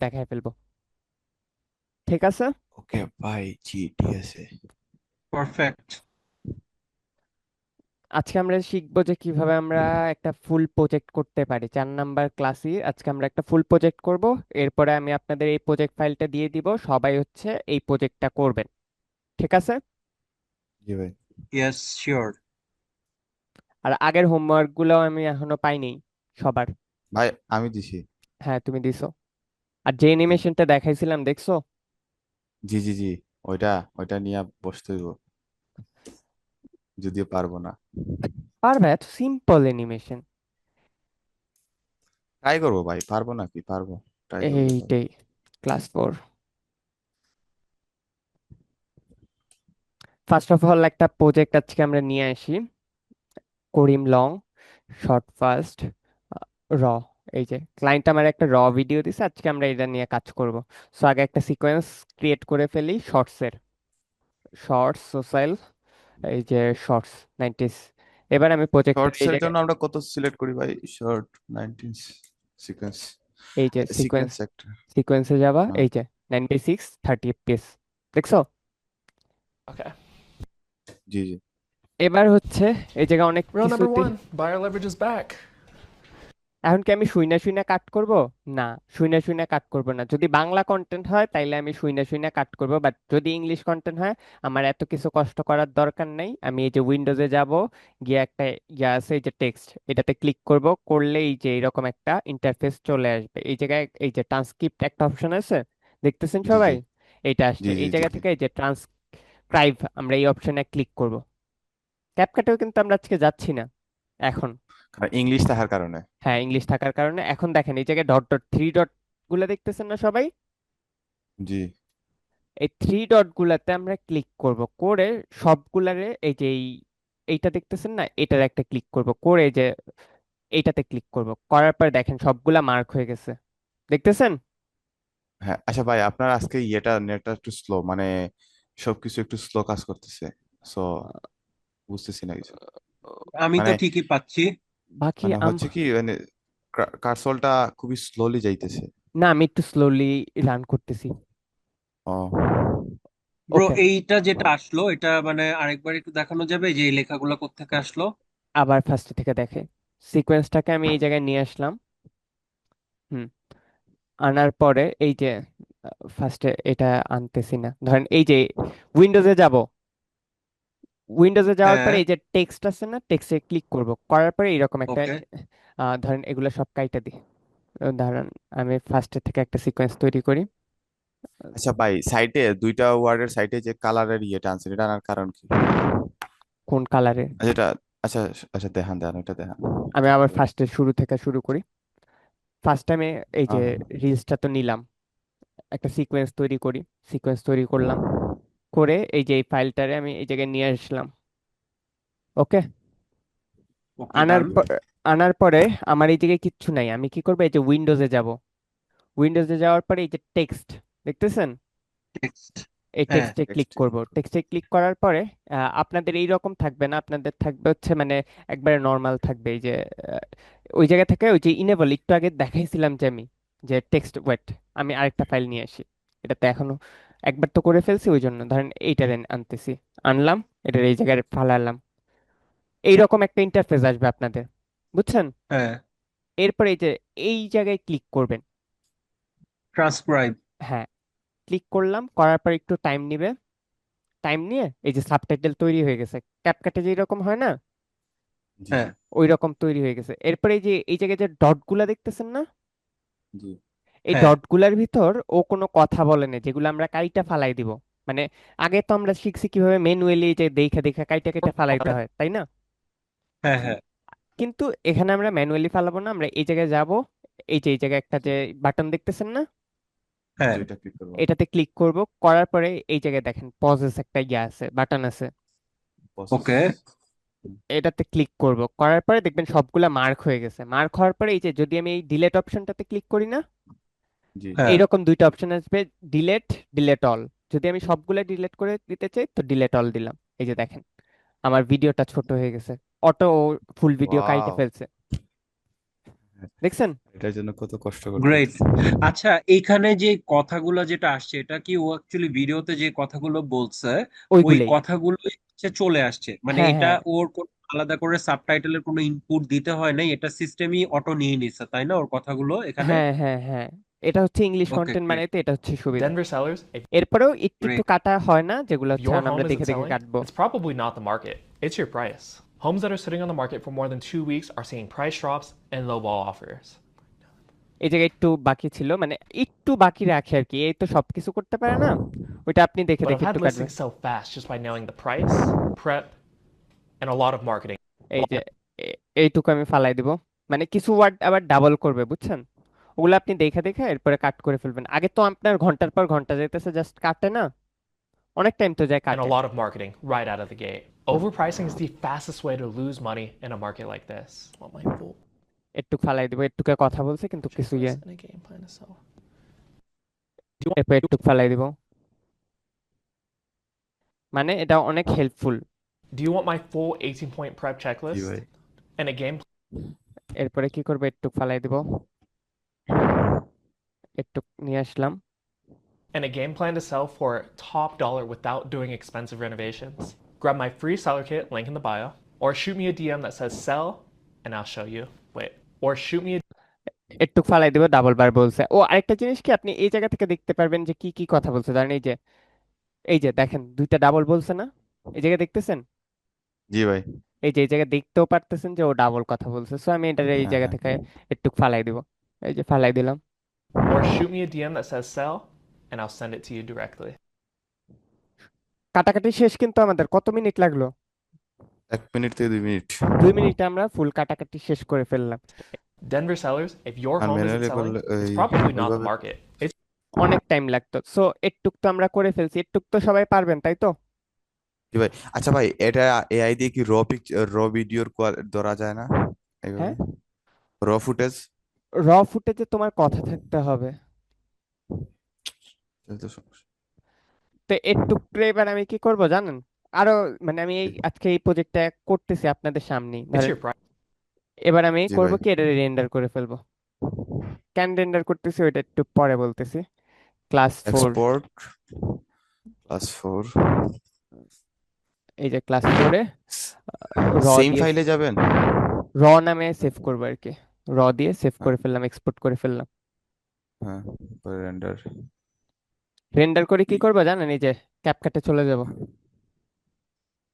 দেখাই ফেলবো। ঠিক আছে। ওকে ভাই, জি ঠিক আছে। পারফেক্ট। আজকে আমরা শিখবো যে কিভাবে আমরা একটা ফুল প্রজেক্ট করতে পারি। 4 নাম্বার ক্লাসই আজকে আমরা একটা ফুল প্রজেক্ট করব। এরপরে আমি আপনাদের এই প্রজেক্ট ফাইলটা দিয়ে দিব, সবাই হচ্ছে এই প্রজেক্টটা করবেন। ঠিক আছে। জি ভাই। Yes, sure. আর আগের হোমওয়ার্ক গুলো আমি এখনো পাইনি সবার। ভাই আমি দিছি। হ্যাঁ, তুমি দিছো। আর যে জি অ্যানিমেশনটা দেখাইছিলাম দেখছো? জি জি জি, ওইটা ওইটা নিয়ে বসতে হইব, যদিও পারবো না। পারবে, এত সিম্পল অ্যানিমেশন। ট্রাই করবো ভাই, পারবো না কি পারবো, ট্রাই করলে পারবো। এইটাই, ক্লাস 4। ফার্স্ট অফ অল একটা প্রজেক্ট আজকে আমরা নিয়ে আসি, করিম লং শর্ট ফার্স্ট র। এই যে ক্লায়েন্ট আমার একটা র ভিডিও দিছে, আজকে আমরা এটা নিয়ে কাজ করব। সো আগে একটা সিকোয়েন্স ক্রিয়েট করে ফেলি শর্টসের। শর্টস সোশ্যাল, এই যে শর্টস 90s। এবার আমি প্রজেক্টটা শর্টস এই এর জন্য জায়গায়, আমরা কত সিলেক্ট করি ভাই? শর্ট 19 সিকোয়েন্স, এই যে সিকোয়েন্স, সিকোয়েন্স একটা। সিকোয়েন্সে যাবা, হ্যাঁ, এই যে 9:6 30 fps। দেখছো? ওকে। জি জি। এবার হচ্ছে এই জায়গায় অনেক Rule number কিছুতে, one, buyer leverage is back. এখন কি আমি শুইনা শুইনা কাট করব? না, শুইনা শুইনা কাট করব না। যদি বাংলা কন্টেন্ট হয় তাইলে আমি শুইনা শুইনা কাট করব, বাট যদি ইংলিশ কন্টেন্ট হয় আমার এত কিছু কষ্ট করার দরকার নেই। আমি এই যে উইন্ডোজে যাব, গিয়ে একটা ইয়া আছে এই যে টেক্সট, এটাতে ক্লিক করব, করলে এই যে এরকম একটা ইন্টারফেস চলে আসবে। এই জায়গায় এই যে ট্রান্সক্রিপ্ট একটা অপশন আছে, দেখতেছেন জি জি সবাই? এইটা আসছে জি জি এই জি জায়গা জি। থেকে, এই যে ট্রান্সক্রাইব, আমরা এই অপশনে ক্লিক করব। ক্যাপকাটেও কিন্তু আমরা আজকে যাচ্ছি না এখন। কারণ ইংলিশ থাকার কারণে। হ্যাঁ, ইংলিশ থাকার কারণে। এখন দেখেন এই জায়গায় ডট ডট থ্রি ডট গুলা দেখতেছেন না সবাই? জি এই থ্রি ডট গুলাতে আমরা ক্লিক করব, করে সবগুলারে এই যে এইটা দেখতেছেন না, এটার একটা ক্লিক করব, করে এই যে এইটাতে ক্লিক করব, করার পর দেখেন সবগুলা মার্ক হয়ে গেছে। দেখতেছেন? হ্যাঁ। আচ্ছা ভাই, আপনার আজকে ইয়েটা নেটটা একটু স্লো, মানে সবকিছু একটু স্লো কাজ করতেছে। সো বুঝতেছি না কিছু। আমি তো মানে ঠিকই পাচ্ছি। বাকি মানে হচ্ছে কি, মানে কার্সলটা খুবই স্লোলি যাইতেছে। না, আমি একটু স্লোলি রান করতেছি। ও ব্রো, ওকে। এইটা যেটা আসলো এটা মানে আরেকবার একটু দেখানো যাবে যে এই লেখাগুলো কোত্থেকে আসলো? আবার ফার্স্ট থেকে দেখে, সিকোয়েন্সটাকে আমি এই জায়গায় নিয়ে আসলাম। হুম। আনার পরে এই যে ফার্স্টে এটা আনতেছি না, ধরেন এই যে উইন্ডোজে যাব, উইন্ডোজে যাওয়ার হ্যাঁ। পরে এই যে টেক্সট আছে না, টেক্সটে ক্লিক করব, করার পরে এরকম একটা ওকে। ধরেন এগুলো সব কাইটা দিই। ধরেন আমি ফার্স্টে থেকে একটা সিকোয়েন্স তৈরি করি। আচ্ছা ভাই, সাইটে দুইটা ওয়ার্ডের সাইটে যে কালারের ইয়েটা আনছেন, এটা আনার কারণ কি? কোন কালারে? আচ্ছা এটা, আচ্ছা আচ্ছা, দেখান দেখান, এটা দেখান। আমি আবার ফার্স্টে শুরু থেকে শুরু করি। ফার্স্ট টাইমে এই যে আহ, রিলসটা তো নিলাম, একটা সিকোয়েন্স তৈরি করি, সিকোয়েন্স তৈরি করলাম, করে এই যে এই ফাইলটারে আমি এই জায়গায় নিয়ে আসলাম। ওকে। ওকে, আনার ডান। পর, আনার পরে আমার এই জায়গায় কিচ্ছু নাই, আমি কি করবো, এই যে উইন্ডোজে যাব, উইন্ডোজে যাওয়ার পরে এই যে টেক্সট দেখতেছেন, টেক্সট। এই হ্যাঁ। টেক্সটে ক্লিক টেক্সট। করব। টেক্সটে ক্লিক করার পরে আপনাদের এই রকম থাকবে না, আপনাদের থাকবে হচ্ছে মানে একবারে নর্মাল থাকবে। এই যে আহ, ওই জায়গা থেকে ওই যে ইনেবল একটু আগে দেখাইছিলাম যে আমি, যে টেক্সট ওয়েট, আমি আরেকটা ফাইল নিয়ে আসি। এটাতে এখনো একবার তো করে ফেলছি, ওই জন্য ধরেন এইটার আনতেছি, আনলাম, এটার এই জায়গায় ফালালাম। এইরকম একটা ইন্টারফেস আসবে আপনাদের, বুঝছেন? হ্যাঁ। এরপর এই যে এই জায়গায় ক্লিক করবেন। ট্রান্সক্রাইব। হ্যাঁ, ক্লিক করলাম, করার পর একটু টাইম নিবে, টাইম নিয়ে এই যে সাবটাইটেল তৈরি হয়ে গেছে, ক্যাপকাটে যে এরকম হয় না, জি জি হ্যাঁ। ওই রকম তৈরি হয়ে গেছে। এরপরে এই যে এই জায়গায় যে ডট গুলা দেখতেছেন না, জি। এই হ্যাঁ। ডট গুলার ভিতর ও কোনো কথা বলে না, যেগুলো আমরা কাইটা ফালাই দিব। মানে আগে তো আমরা শিখছি কিভাবে ম্যানুয়ালি যে দেখে দেখে কাইটা কাইটা ফালাইতে হয়, তাই না? হ্যাঁ। হ্যাঁ। কিন্তু এখানে আমরা ম্যানুয়ালি ফালাবো না, আমরা এই জায়গায় যাব, এই যে এই জায়গায় একটা যে বাটন দেখতেছেন না, হ্যাঁ। যেটা ক্লিক করবো। এটাতে ক্লিক করব, করার পরে এই জায়গায় দেখেন পজেস একটা ইয়ে আছে, বাটন আছে, প্রসেস। ওকে। এটাতে ক্লিক করব, করার পরে দেখবেন সবগুলা মার্ক হয়ে গেছে। মার্ক হওয়ার পরে এই যে যদি আমি এই ডিলেট অপশনটাতে ক্লিক করি না, জি হ্যাঁ। এইরকম দুইটা অপশন আসবে, ডিলেট, ডিলেট অল। যদি আমি সবগুলা ডিলেট করে দিতে চাই তো ডিলেট অল দিলাম। এই যে দেখেন আমার ভিডিওটা ছোট হয়ে গেছে, অটো ফুল ভিডিও কাইটে ওয়াও। ফেলছে। দেখছেন? এটার জন্য কত কষ্ট করতে গ্রেট। হইতেছে। আচ্ছা, এইখানে যে কথাগুলো যেটা আসছে, এটা কি ও অ্যাকচুয়ালি ভিডিওতে যে কথাগুলো বলছে ওই ওইগুলোই। কথাগুলো হচ্ছে চলে আসছে, মানে হ্যাঁ এটা হ্যাঁ, ওর কোনো আলাদা করে সাবটাইটেলের কোনো ইনপুট দিতে হয় নাই, এটা সিস্টেমই অটো নিয়ে নিচ্ছে তাই না ওর কথাগুলো এখানে? হ্যাঁ হ্যাঁ হ্যাঁ, এটা হচ্ছে ইংলিশ ওকে, কন্টেন্ট গ্রেট। বানাইতে এটা হচ্ছে সুবিধা। Denver sellers, if এরপরেও একটু একটু গ্রেট। কাটা হয় না, যেগুলো হচ্ছে your এখন আমরা home isn't দেখে দেখে selling, কাটবো। it's probably not the market. It's your price. Homes that are sitting on the market for more than 2 weeks are seeing price drops and lowball offers. এই জায়গায় একটু বাকি ছিল, মানে একটু বাকি রাখে আর কি, এই তো সবকিছু করতে পারে না, ওইটা আপনি দেখে But I've দেখে had একটু কাটবেন। listings sell fast just by nailing the price, prep, and a lot of marketing. এই যে এইটুকু আমি ফালাই দিব, মানে কিছু ওয়ার্ড আবার ডাবল করবে, বুঝছেন? ওগুলো আপনি দেখে দেখে এরপরে কাট করে ফেলবেন। আগে তো আপনার ঘন্টার পর ঘন্টা যেতেছে, জাস্ট কাটে না, অনেক টাইম তো যায় And a কাটে। lot of marketing right out of the gate. Overpricing is the fastest way to lose money in a market like this. Want my full একটু ফালাই দিব, একটুকে কথা বলছে কিন্তু কিছু ইয়ে, checklist and a game plan to sell. এরপর একটু ফালাই দিব, মানে এটা অনেক helpful. Do you want my full 18-point prep G checklist ভাই। and a game এরপরে কি করবো, একটু ফালাই দিব, একটু নিয়ে আসলাম। plan to sell for top dollar without doing expensive renovations? Grab my free seller kit, link in the bio, or shoot me a DM that says sell, and I'll show you. Wait, or shoot me a একটু ফালাই দিব, double বার বলছে। ও আরেকটা জিনিস কি, আপনি এই জায়গা থেকে দেখতে পারবেন যে কি কি কথা বলছে, ধরেন এই যে দেখেন দুইটা ডাবল বলছে না, এই জায়গায় দেখতেছেন? জি ভাই। এই যে এই জায়গায় দেখতেও পারতেছেন যে ও ডাবল কথা বলছে, সো আমি এটা এই হ্যাঁ জায়গা হ্যাঁ। থেকে একটু ফালাই দিব, এই যে ফালাই দিলাম। or shoot me a DM that says sell, and I'll send it to you directly. কাটাকাটি শেষ, কিন্তু আমাদের কত মিনিট লাগলো? 1 মিনিট থেকে 2 মিনিট। 2 মিনিটে আমরা ফুল কাটাকাটি শেষ করে ফেললাম। Denver sellers, if your আর home isn't ম্যানুয়ালি selling, করলে it's এই probably not the ওইভাবে। market. It's অনেক টাইম লাগতো, সো একটুক তো আমরা করে ফেলছি, একটুক তো সবাই পারবেন তাই তো? জি ভাই। আচ্ছা ভাই, এটা এআই দিয়ে কি র ভিডিওর ধরা যায় না এইভাবে? হ্যাঁ, র ফুটেজ? র ফুটেজে তোমার কথা থাকতে হবে। তাহলে তো সমস্যা। তো একটুক এবার আমি কি করব জানেন, আরো, মানে আমি এই আজকে এই প্রজেক্টটা করতেছি আপনাদের সামনেই, it's ধরেন your price. এবার আমি জি করব ভাই। কি, এটা রেন্ডার করে ফেলবো। কেন রেন্ডার করতেছি ওইটা একটু পরে বলতেছি। Class 4, export +4। এই যে ক্লাস 4-এ র সেম দিয়ে, ফাইলে যাবেন? র নামে সেভ করবো আর কি, র দিয়ে সেভ হ্যাঁ করে ফেললাম, এক্সপোর্ট করে ফেললাম। হ্যাঁ। পরে রেন্ডার। রেন্ডার করে কি করবো জানেন, এই যে ক্যাপকাটে চলে যাব,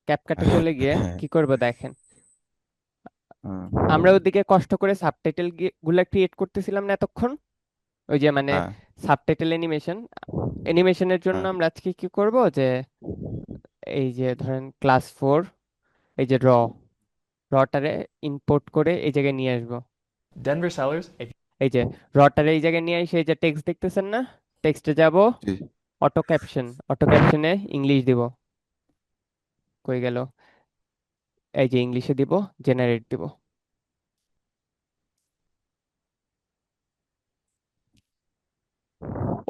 ক্যাপকাটে চলে গিয়ে হ্যাঁ কি করব দেখেন, হ্যাঁ আমরা ওদিকে কষ্ট করে সাবটাইটেল গুলা ক্রিয়েট করতেছিলাম না এতক্ষণ, ওই যে মানে হ্যাঁ সাবটাইটেল অ্যানিমেশনের জন্য হ্যাঁ। আমরা আজকে কি করব যে, এই যে ধরেন ক্লাস 4, এই যে রটারে ইম্পোর্ট করে এই জায়গায় নিয়ে আসবো। Denver sellers, if এই যে রটারে এই জায়গায় নিয়ে এসে এই যে টেক্সট দেখতেছেন না, টেক্সটে যাব, জি। অটো ক্যাপশনে ইংলিশ দিব, কই গেল, এই যে ইংলিশে দিব, জেনারেট দিব।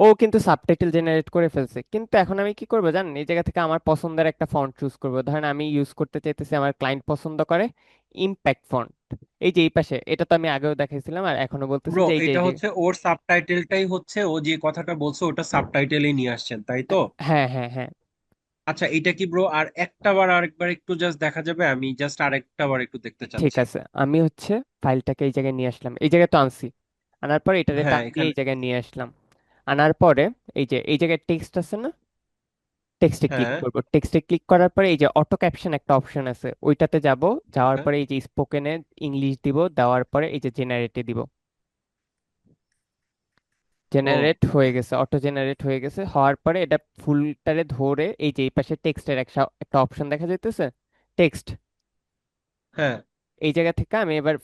ও কিন্তু সাবটাইটেল জেনারেট করে ফেলছে, কিন্তু এখন আমি কি করবো জানেন, এই জায়গা থেকে আমার পছন্দের একটা ফন্ট চুজ করবো, ধরেন আমি ইউজ করতে চাইতেছি, আমার ক্লায়েন্ট পছন্দ করে ইম্প্যাক্ট ফন্ট। এই যে এই পাশে, এটা তো আমি আগেও দেখাইছিলাম আর এখনো বলতেছি ব্রো, যে এই যে এটা এই যে, হচ্ছে ওর সাবটাইটেলটাই হচ্ছে ও যে কথাটা বলছে ওটা সাবটাইটেলে নিয়ে আসছেন তাই তো? হ্যাঁ হ্যাঁ হ্যাঁ। আচ্ছা, এটা কি ব্রো আর একটা বার আরেকবার একটু জাস্ট দেখা যাবে? আমি জাস্ট আরেকটা বার একটু দেখতে ঠিক চাচ্ছি। আছে, আমি হচ্ছে ফাইলটাকে এই জায়গায় নিয়ে আসলাম, এই জায়গায় তো আনছি, আনার পরে এটারে হ্যাঁ, টান দিয়ে এখানে। এই জায়গায় নিয়ে আসলাম। আনার পরে এই যে এই জায়গায় টেক্সট আছে না, টেক্সটে ক্লিক হ্যাঁ। করব, টেক্সটে ক্লিক করার পরে এই যে অটো ক্যাপশন একটা অপশন আছে, ওইটাতে যাব, যাওয়ার ওকে। পরে এই যে স্পোকেনে ইংলিশ দিব, দেওয়ার পরে এই যে জেনারেটে দিব। ও, জেনারেট হয়ে গেছে, অটো জেনারেট হয়ে গেছে, হওয়ার পরে এটা ফুলটারে ধরে এই যে এই পাশে টেক্সটের একটা একটা অপশন দেখা যাইতেছে, টেক্সট, হ্যাঁ। এই জায়গা থেকে আমি এবার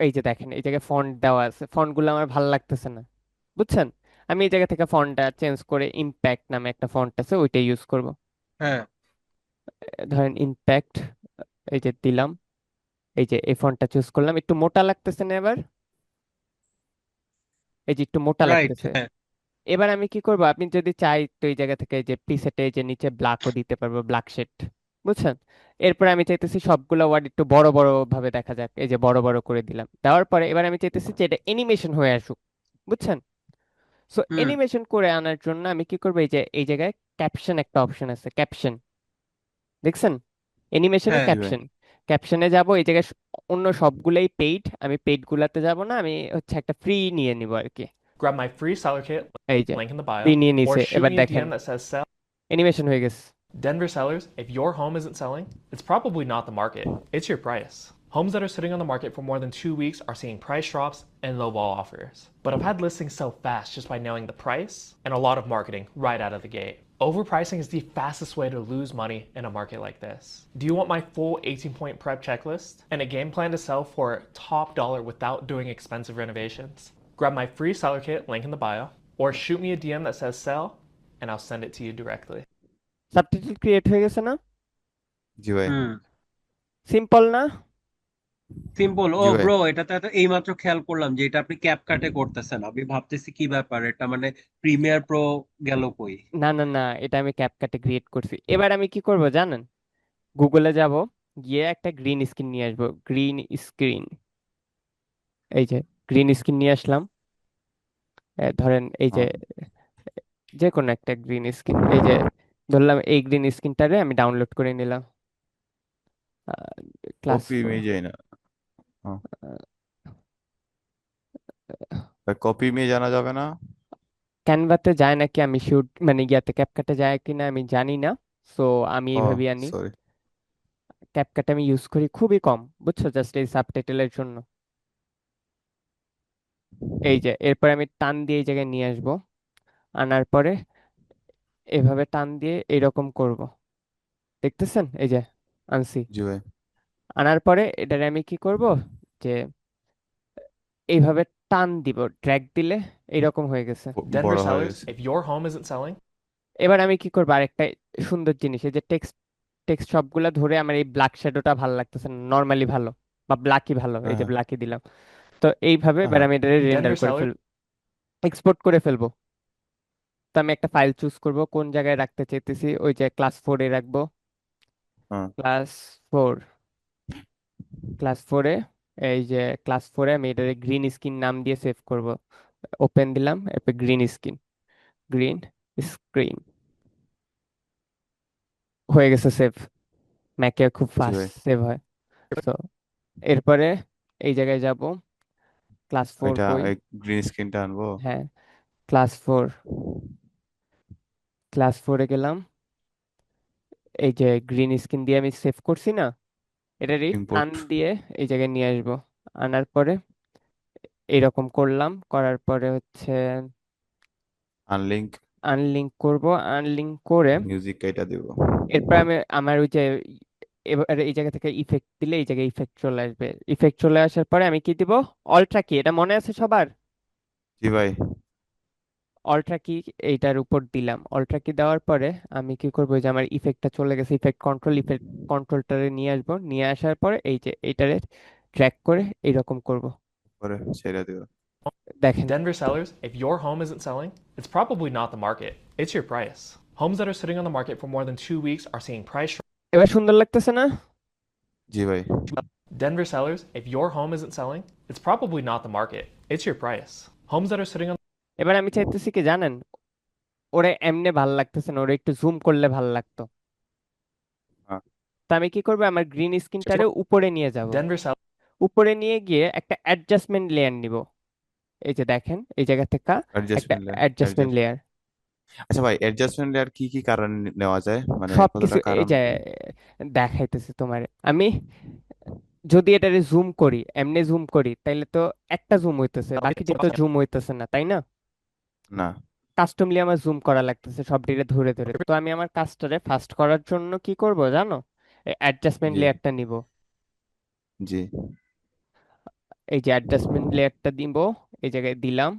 এই যে দেখেন এই জায়গায় ফন্ট দেওয়া আছে, ফন্ট গুলো আমার ভালো লাগতেছে না, বুঝছেন? আমি এই জায়গা থেকে ফন্টটা চেঞ্জ করে ইম্প্যাক্ট নামে একটা ফন্ট আছে ওইটা ইউজ করব। হ্যাঁ। ধরেন ইম্প্যাক্ট, এই যে দিলাম, এই যে এই ফন্টটা চুজ করলাম, একটু মোটা লাগতেছে না এবার, এই যে একটু মোটা রাইট। লাগতেছে। হ্যাঁ। এবার আমি কি করব, আপনি যদি চাই তো এই জায়গা থেকে এই যে প্রিসেটে এই যে নিচে ব্ল্যাকও দিতে পারবো, ব্ল্যাক শেড, বুঝছেন? এরপরে আমি চাইতেছি সবগুলো ওয়ার্ড একটু বড় বড় ভাবে দেখা যাক, এই যে বড় বড় করে দিলাম। দেওয়ার পরে এবার আমি চাইতেছি যে এটা অ্যানিমেশন হয়ে আসুক, বুঝছেন? সো হুম। অ্যানিমেশন করে আনার জন্য আমি কি করবো, এই যে এই জায়গায় ক্যাপশন একটা অপশন আছে, ক্যাপশন দেখছেন? অ্যানিমেশনে হ্যাঁ। জি ভাই। ক্যাপশন, ক্যাপশনে যাব। এই জায়গায় অন্য সবগুলোই পেইড, আমি পেইড গুলাতে যাব না, আমি হচ্ছে একটা ফ্রি নিয়ে নিব আর কি। Grab my free seller kit, এই যে link in the free bio, নিয়ে or নিছে, shoot এবার me a দেখেন DM that says sell. Animation হয়ে গেছে। Denver sellers, if your home isn't selling, it's probably not the market, it's your price. Homes that are sitting on the market for more than 2 weeks are seeing price drops and lowball offers. But I've had listings sell fast just by knowing the price and a lot of marketing right out of the gate. Overpricing is the fastest way to lose money in a market like this. Do you want my full 18-point prep checklist and a game plan to sell for top dollar without doing expensive renovations? Grab my free seller kit, link in the bio, or shoot me a DM that says sell, and I'll send it to you directly. Subtitle create হয়ে গেছে না? জি ভাই। হুম। Simple না? Simple. ও জি ভাই। Bro, এটাতে তো এইমাত্র খেয়াল করলাম যে এটা আপনি ক্যাপকাটে করতেছেন। আমি ভাবতেছি কি ব্যাপার, এটা মানে প্রিমিয়ার প্রো গেল কই? না না না, এটা আমি ক্যাপকাটে ক্রিয়েট করছি। এবার আমি কি করব জানেন? গুগলে যাব, গিয়ে একটা গ্রিন স্ক্রিন নিয়ে আসবো, গ্রিন স্ক্রিন। এই যে গ্রিন স্ক্রিন নিয়ে আসলাম। ধরেন এই যে হ্যাঁ। যে কোনো একটা গ্রিন স্ক্রিন, এই যে ধরলাম এই গ্রিন স্ক্রিনটারে আমি ডাউনলোড করে নিলাম। Class copy 4। ইমেজ যায় না। হ্যাঁ। ভাই কপি ইমেজ আনা যাবে না? ক্যানভাতে যায় নাকি আমি শুট, মানে ইয়াতে ক্যাপকাটে যায় কিনা আমি জানি না। সো আমি ও এইভাবে আনি। সরি। ক্যাপকাট আমি ইউজ করি খুবই কম, বুঝছো, জাস্ট এই সাবটাইটেলের জন্য। এই যে এরপর আমি টান দিয়ে এই জায়গায় নিয়ে আসবো। আনার পরে এভাবে টান দিয়ে এইরকম করব, দেখতেছেন? এই যে আনছি। জি ভাই। আনার পরে এটারে আমি কি করব, যে এইভাবে টান দিব, ড্র্যাগ দিলে এইরকম হয়ে গেছে। Denver বড় হয়ে sellers, গেছে। if your home isn't selling, এবার আমি কি করবো, আরেকটা সুন্দর জিনিস, এই যে টেক্সট, টেক্সট সবগুলা ধরে আমার এই ব্ল্যাক শ্যাডোটা ভালো লাগতেছে না, নর্মালি ভালো বা ব্ল্যাকই ভালো, এই যে হ্যাঁ ব্ল্যাকই দিলাম। তো এইভাবে এবার হ্যাঁ। আমি এটা রেন্ডার Denver করে sellers, ফেলবো, এক্সপোর্ট করে ফেলবো। তো আমি একটা ফাইল চুজ করব, কোন জায়গায় রাখতে চাইতেছি, ওই যে ক্লাস 4-এ রাখবো। হ্যাঁ। ক্লাস 4, ক্লাস 4-এ, এই যে ক্লাস 4-এ আমি এটা গ্রিন স্ক্রিন নাম দিয়ে সেভ করব। ওপেন দিলাম, এরপর গ্রিন স্ক্রিন, গ্রিন স্ক্রিন হয়ে গেছে সেভ। ম্যাকে খুব জি ফাস্ট ভাই। সেভ হয়। তো এরপরে এই জায়গায় যাব, ক্লাস 4 ওইটা কই? ওই গ্রিন স্ক্রিনটা আনবো। হ্যাঁ, ক্লাস 4, ক্লাস 4-এ গেলাম। এই যে গ্রিন স্ক্রিন দিয়ে আমি সেভ করছি না, এটারই টান ইম্পোর্ট। দিয়ে এই জায়গায় নিয়ে আসবো। আনার পরে এইরকম করলাম, করার পরে হচ্ছে আনলিঙ্ক আনলিঙ্ক করব। আনলিঙ্ক করে মিউজিক এটা দিব। এরপর আমি আমার ওই যে এবার এই জায়গা থেকে ইফেক্ট দিলে এই জায়গায় ইফেক্ট চলে আসবে। ইফেক্ট চলে আসার পরে আমি কি দিব, অল্ট্রা কি, এটা মনে আছে সবার? জি ভাই। অল্ট্রা কি এইটার উপর দিলাম। অল্ট্রা কি দেওয়ার পরে আমি কি করবো, যে আমার ইফেক্টটা চলে গেছে, ইফেক্ট কন্ট্রোলটারে নিয়ে আসবো। নিয়ে আসার পরে এই যে এইটারে ট্র্যাক করে এইরকম করব, পরে ছেড়ে দিব। দেখেন। Denver sellers, if your home isn't selling, it's probably not the market, it's your price. Homes that are sitting on the market for more than 2 weeks are seeing price. এবার সুন্দর লাগতেছে না? জি ভাই। Denver sellers, if your home isn't selling, it's probably not the market, it's your price. Homes that are sitting on এবার আমি চাইতেছি কি জানেন, ওরে এমনি ভাল লাগতেছে না, ওরে একটু জুম করলে ভাল লাগতো। হ্যাঁ। তা আমি কি করবো, আমার গ্রিন স্ক্রিনটারে উপরে নিয়ে যাব। Denver sellers, উপরে নিয়ে গিয়ে একটা অ্যাডজাস্টমেন্ট লেয়ার নিব। এই যে দেখেন এই জায়গা থেকে একটা অ্যাডজাস্টমেন্ট লেয়ার। Adjustment layer. আচ্ছা ভাই, অ্যাডজাস্টমেন্ট লেয়ার কি কি কারণ নেওয়া যায়, মানে সবকিছু কতটা এই কারণ? যে দেখাইতেছি তোমার আমি। যদি এটারে জুম করি, এমনি জুম করি, তাইলে তো একটা জুম হইতেছে, বাকিটি তো জুম হইতেছে না, তাই না? না। কাস্টমলি আমার জুম করা লাগতেছে সব ডিলে ধরে ধরে। তো আমি আমার কাজটারে ফাস্ট করার জন্য কি করব জানো, অ্যাডজাস্টমেন্ট জি। লেয়ারটা নিব। জি। এই যে অ্যাডজাস্টমেন্ট লেয়ারটা দিব, এই জায়গায় দিলাম।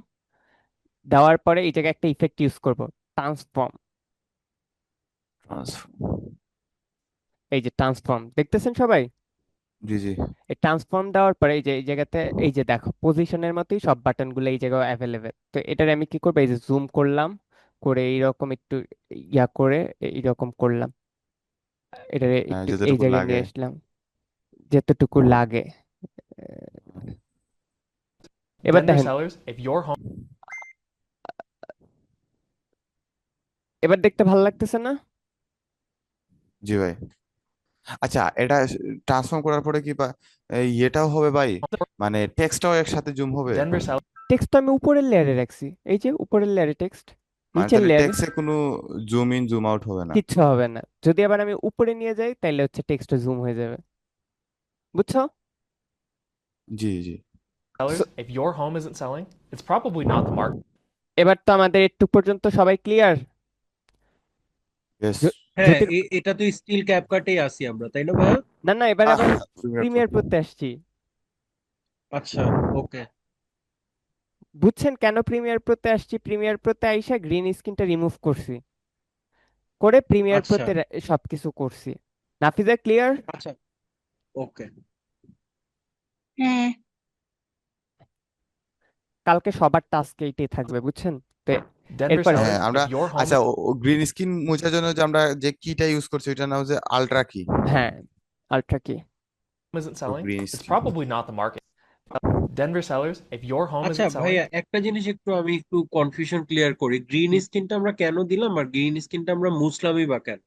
দেওয়ার পরে এই জায়গায় একটা ইফেক্ট ইউজ করব, ট্রান্সফর্ম। ট্রান্সফর্ম। এই যে ট্রান্সফর্ম দেখতেছেন সবাই? জি জি। এই ট্রান্সফর্ম দেওয়ার পরে এই যে এই জায়গাতে এই যে দেখো পজিশনের মতোই সব বাটনগুলো এই জায়গায় অ্যাভেলেবেল। তো এটার আমি কি করবো, এই যে জুম করলাম, করে এইরকম একটু ইয়া করে এইরকম করলাম। এটা হ্যাঁ, একটু এই যতটুকু জায়গায় লাগে। নিয়ে আসলাম, যেতটুকু লাগে। এবার Denver দেখেন, sellers, if your home এবার দেখতে ভালো লাগতেছে না? জি ভাই। আচ্ছা, এটা ট্রান্সফর্ম করার পরে কি ইয়েটাও হবে ভাই, মানে টেক্সটটাও একসাথে জুম হবে? Denver sellers, টেক্সট তো আমি উপরের লেয়ারে রাখছি, এই যে উপরের লেয়ারে টেক্সট, মানে নিচের তাহলে লেয়ারে টেক্সটে কোনো জুম ইন জুম আউট হবে না? কিচ্ছু হবে না। যদি আবার আমি উপরে নিয়ে যাই তাহলে হচ্ছে টেক্সট জুম হয়ে যাবে, বুঝছো? জি জি। So, if your home isn't selling, it's probably not the market. এবার তো আমাদের একটু পর্যন্ত সবাই ক্লিয়ার? ইয়েস। হ্যাঁ, জ্যোতির, এটা তো স্টিল ক্যাপকাটেই আছি আমরা, তাই না ভাইয়া? না না, এবার আবার প্রিমিয়ার প্রো। প্রিমিয়ার প্রোতে আসছি। আচ্ছা, ওকে। বুঝছেন কেন প্রিমিয়ার প্রোতে আসছি? প্রিমিয়ার প্রোতে আইসা গ্রিন স্ক্রিনটা রিমুভ করছি, করে প্রিমিয়ার আচ্ছা প্রোতে সবকিছু করছি। নাফিজা ক্লিয়ার? আচ্ছা, ওকে। হ্যাঁ। কালকে সবার টাস্ক এইটাই থাকবে, বুঝছেন তো? Denver এরপরে হ্যাঁ, sellers, আমরা if your home আচ্ছা গ্রিন স্ক্রিন মোছার জন্য যে আমরা যে কিটা ইউজ করছি ওইটার নাম হচ্ছে আলট্রা কি। হ্যাঁ, আলট্রা কি। isn't selling, green it's screen. probably not the market. Denver sellers, if your home আচ্ছা isn't selling, ভাইয়া, একটা জিনিস আমি একটু কনফিউশন ক্লিয়ার করি, গ্রিন স্ক্রিনটা আমরা কেন দিলাম আর গ্রিন স্ক্রিনটা আমরা মুছলামই বা কেন?